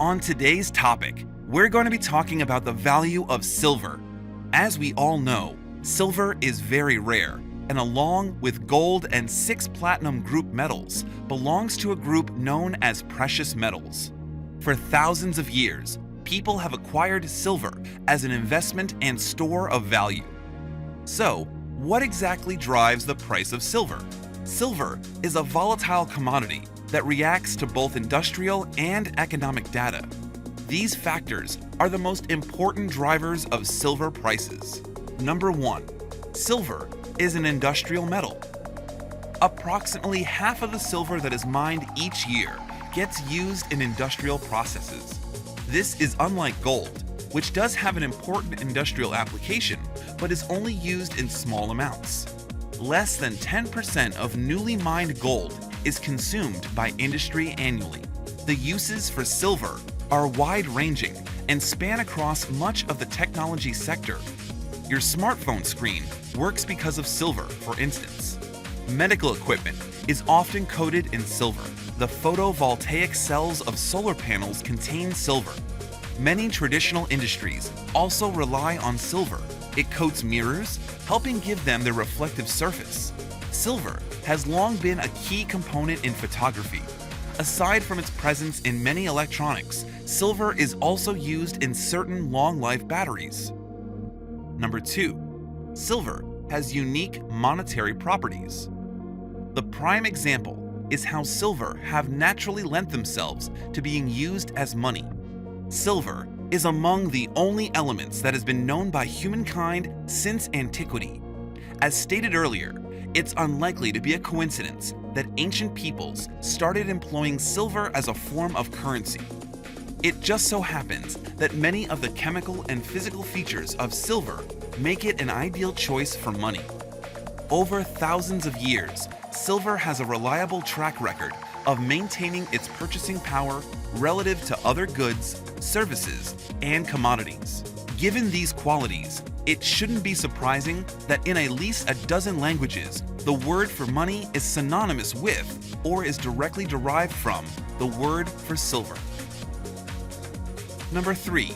On today's topic, we're going to be talking about the value of silver. As we all know, silver is very rare, and along with gold and 6 platinum group metals, belongs to a group known as precious metals. For thousands of years, people have acquired silver as an investment and store of value. So, what exactly drives the price of silver? Silver is a volatile commodity that reacts to both industrial and economic data. These factors are the most important drivers of silver prices. Number 1. Silver is an industrial metal. Approximately half of the silver that is mined each year gets used in industrial processes. This is unlike gold, which does have an important industrial application, but is only used in small amounts. Less than 10% of newly mined gold is consumed by industry annually. The uses for silver are wide-ranging and span across much of the technology sector. Your smartphone screen works because of silver, for instance. Medical equipment is often coated in silver. The photovoltaic cells of solar panels contain silver. Many traditional industries also rely on silver. It coats mirrors, helping give them their reflective surface. Silver has long been a key component in photography. Aside from its presence in many electronics, silver is also used in certain long-life batteries. Number 2. Silver has unique monetary properties. The prime example is how silver have naturally lent themselves to being used as money. Silver is among the only elements that has been known by humankind since antiquity. As stated earlier, it's unlikely to be a coincidence that ancient peoples started employing silver as a form of currency. It just so happens that many of the chemical and physical features of silver make it an ideal choice for money. Over thousands of years, silver has a reliable track record of maintaining its purchasing power relative to other goods, services, and commodities. Given these qualities, it shouldn't be surprising that in at least a dozen languages, the word for money is synonymous with or is directly derived from the word for silver. Number 3.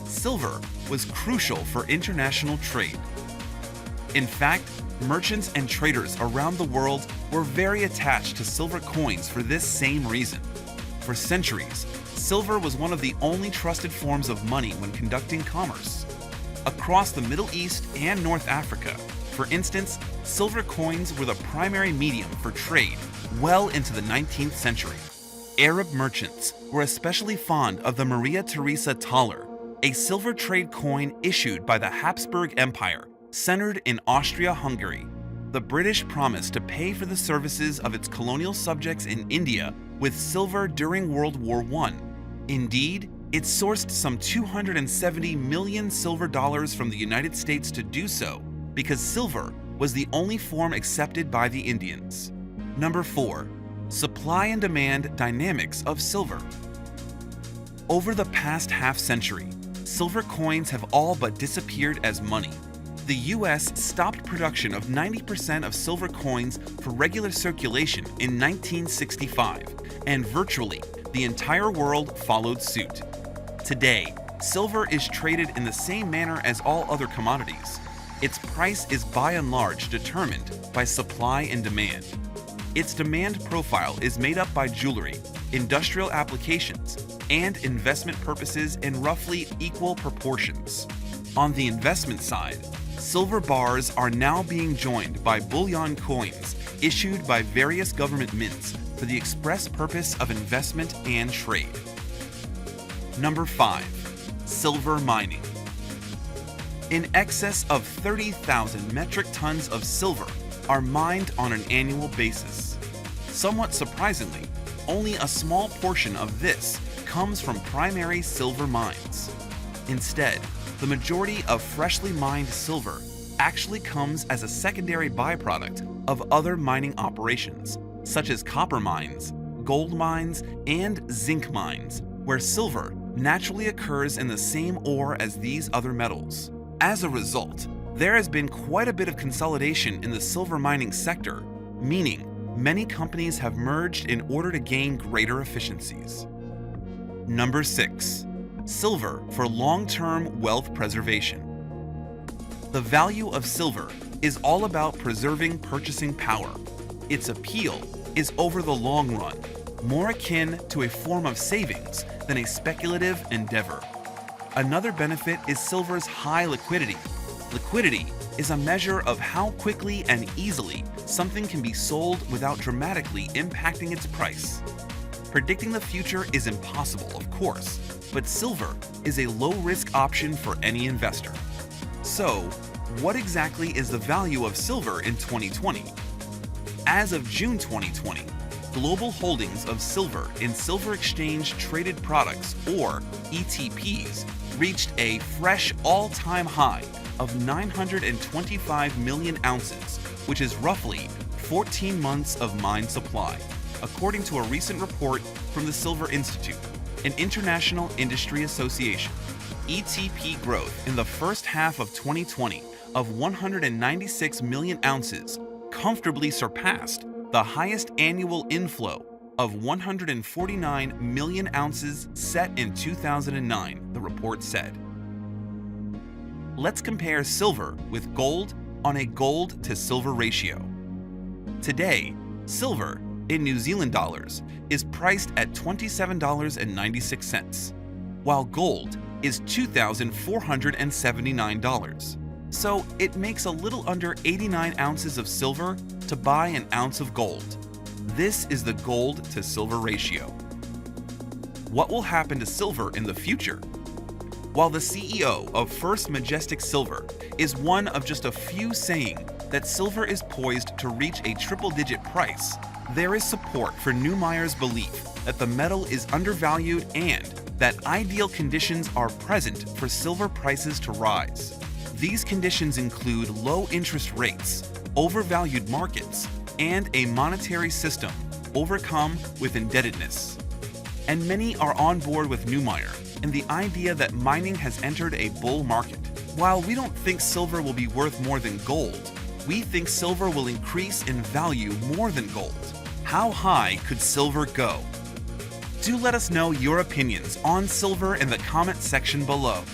Silver was crucial for international trade. In fact, merchants and traders around the world were very attached to silver coins for this same reason. For centuries, silver was one of the only trusted forms of money when conducting commerce. Across the Middle East and North Africa, for instance, silver coins were the primary medium for trade well into the 19th century. Arab merchants were especially fond of the Maria Theresa thaler, a silver trade coin issued by the Habsburg Empire, centered in Austria-Hungary. The British promised to pay for the services of its colonial subjects in India with silver during World War I. Indeed, it sourced some 270 million silver dollars from the United States to do so, because silver was the only form accepted by the Indians. Number 4. Supply and demand dynamics of silver. Over the past half-century, silver coins have all but disappeared as money. The US stopped production of 90% of silver coins for regular circulation in 1965, and virtually the entire world followed suit. Today, silver is traded in the same manner as all other commodities. Its price is by and large determined by supply and demand. Its demand profile is made up by jewelry, industrial applications, and investment purposes in roughly equal proportions. On the investment side, silver bars are now being joined by bullion coins issued by various government mints for the express purpose of investment and trade. Number 5. Silver mining. In excess of 30,000 metric tons of silver are mined on an annual basis. Somewhat surprisingly, only a small portion of this comes from primary silver mines. Instead, the majority of freshly mined silver actually comes as a secondary byproduct of other mining operations, such as copper mines, gold mines, and zinc mines, where silver naturally occurs in the same ore as these other metals. As a result, there has been quite a bit of consolidation in the silver mining sector, meaning many companies have merged in order to gain greater efficiencies. Number 6. Silver for long-term wealth preservation. The value of silver is all about preserving purchasing power. Its appeal is over the long run, more akin to a form of savings than a speculative endeavor. Another benefit is silver's high liquidity. Liquidity is a measure of how quickly and easily something can be sold without dramatically impacting its price. Predicting the future is impossible, of course, but silver is a low-risk option for any investor. So, what exactly is the value of silver in 2020? As of June 2020, global holdings of silver in silver exchange traded products, or ETPs, reached a fresh all-time high of 925 million ounces, which is roughly 14 months of mine supply, according to a recent report from the Silver Institute, an international industry association. ETP growth in the first half of 2020 of 196 million ounces comfortably surpassed the highest annual inflow of 149 million ounces set in 2009, the report said. Let's compare silver with gold on a gold to silver ratio. Today, silver in New Zealand dollars is priced at $27.96, while gold is $2,479. So it makes a little under 89 ounces of silver to buy an ounce of gold. This is the gold to silver ratio. What will happen to silver in the future? While the CEO of First Majestic Silver is one of just a few saying that silver is poised to reach a triple-digit price, there is support for Neumeyer's belief that the metal is undervalued and that ideal conditions are present for silver prices to rise. These conditions include low interest rates, overvalued markets, and a monetary system overcome with indebtedness. And many are on board with Neumeyer and the idea that mining has entered a bull market. While we don't think silver will be worth more than gold, we think silver will increase in value more than gold. How high could silver go? Do let us know your opinions on silver in the comment section below.